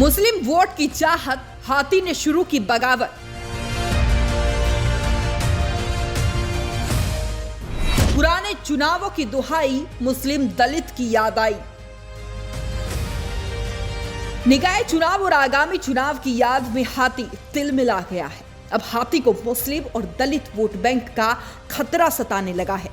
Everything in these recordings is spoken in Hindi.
मुस्लिम वोट की चाहत, हाथी ने शुरू की बगावत। पुराने चुनावों की दुहाई, मुस्लिम दलित की याद आई। निकाय चुनाव और आगामी चुनाव की याद में हाथी तिलमिला गया है। अब हाथी को मुस्लिम और दलित वोट बैंक का खतरा सताने लगा है।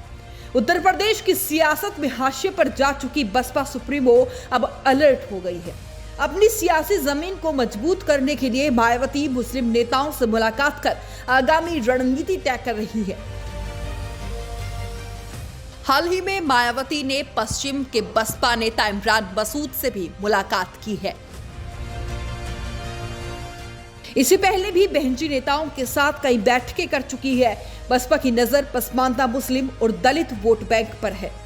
उत्तर प्रदेश की सियासत में हाशिए पर जा चुकी बसपा सुप्रीमो अब अलर्ट हो गई है। अपनी सियासी जमीन को मजबूत करने के लिए मायावती मुस्लिम नेताओं से मुलाकात कर आगामी रणनीति तय कर रही है। हाल ही में मायावती ने पश्चिम के बसपा नेता इमरान मसूद से भी मुलाकात की है। इससे पहले भी बहनजी नेताओं के साथ कई बैठकें कर चुकी है। बसपा की नजर पसमानदा मुस्लिम और दलित वोट बैंक पर है।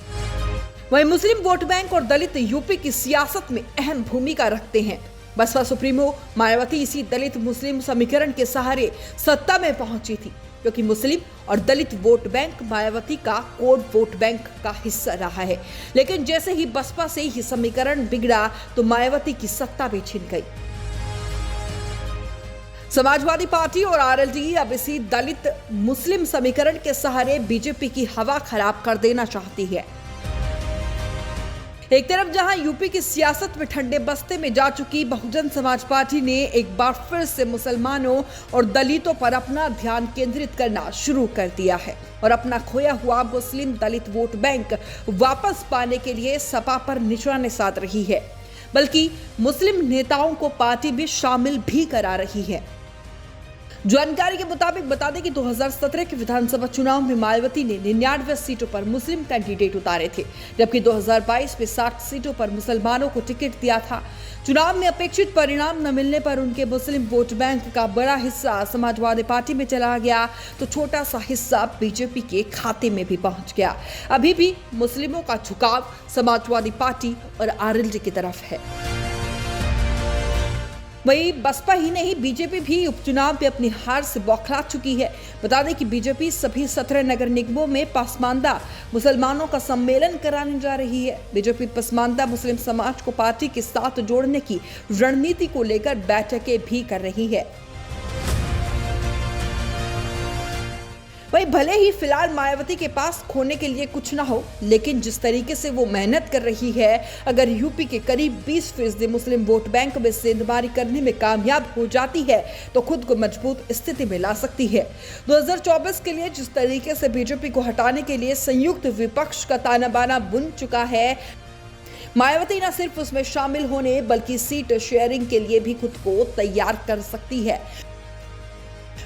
वहीं मुस्लिम वोट बैंक और दलित यूपी की सियासत में अहम भूमिका रखते हैं। बसपा सुप्रीमो मायावती इसी दलित मुस्लिम समीकरण के सहारे सत्ता में पहुंची थी, क्योंकि मुस्लिम और दलित वोट बैंक मायावती का कोर वोट बैंक का हिस्सा रहा है। लेकिन जैसे ही बसपा से ही समीकरण बिगड़ा तो मायावती की सत्ता भी छिन गई। समाजवादी पार्टी और आरएलडी अब इसी दलित मुस्लिम समीकरण के सहारे बीजेपी की हवा खराब कर देना चाहती है। एक तरफ जहां यूपी की सियासत में ठंडे बस्ते में जा चुकी बहुजन समाज पार्टी ने एक बार फिर से मुसलमानों और दलितों पर अपना ध्यान केंद्रित करना शुरू कर दिया है और अपना खोया हुआ मुस्लिम दलित वोट बैंक वापस पाने के लिए सपा पर निशाने साध रही है, बल्कि मुस्लिम नेताओं को पार्टी में शामिल भी करा रही है। जानकारी के मुताबिक बता दें कि 2017 के विधानसभा चुनाव में मायावती ने 99 सीटों पर मुस्लिम कैंडिडेट उतारे थे, जबकि 2022 में 60 सीटों पर मुसलमानों को टिकट दिया था। चुनाव में अपेक्षित परिणाम न मिलने पर उनके मुस्लिम वोट बैंक का बड़ा हिस्सा समाजवादी पार्टी में चला गया, तो छोटा सा हिस्सा बीजेपी के खाते में भी पहुंच गया। अभी भी मुस्लिमों का झुकाव समाजवादी पार्टी और आरएलडी की तरफ है। वहीं बसपा ही नहीं, बीजेपी भी उपचुनाव में अपनी हार से बौखला चुकी है। बता दें कि बीजेपी सभी 17 नगर निगमों में पसमानदा मुसलमानों का सम्मेलन कराने जा रही है। बीजेपी पसमानदा मुस्लिम समाज को पार्टी के साथ जोड़ने की रणनीति को लेकर बैठकें भी कर रही है। वहीं भले ही फिलहाल मायावती के पास खोने के लिए कुछ ना हो, लेकिन जिस तरीके से वो मेहनत कर रही है, अगर यूपी के करीब 20% मुस्लिम वोट बैंक में सेंधमारी करने में कामयाब हो जाती है तो खुद को मजबूत स्थिति में ला सकती है। 2024 के लिए जिस तरीके से बीजेपी को हटाने के लिए संयुक्त विपक्ष का ताना बाना बुन चुका है, मायावती न सिर्फ उसमें शामिल होने बल्कि सीट शेयरिंग के लिए भी खुद को तैयार कर सकती है।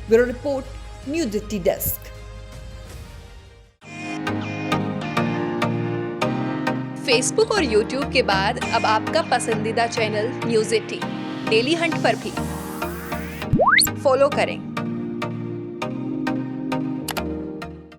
Bureau report, news 80 desk. Facebook और यूट्यूब के बाद अब आपका पसंदीदा चैनल न्यूज 80 डेली हंट पर भी फॉलो करें।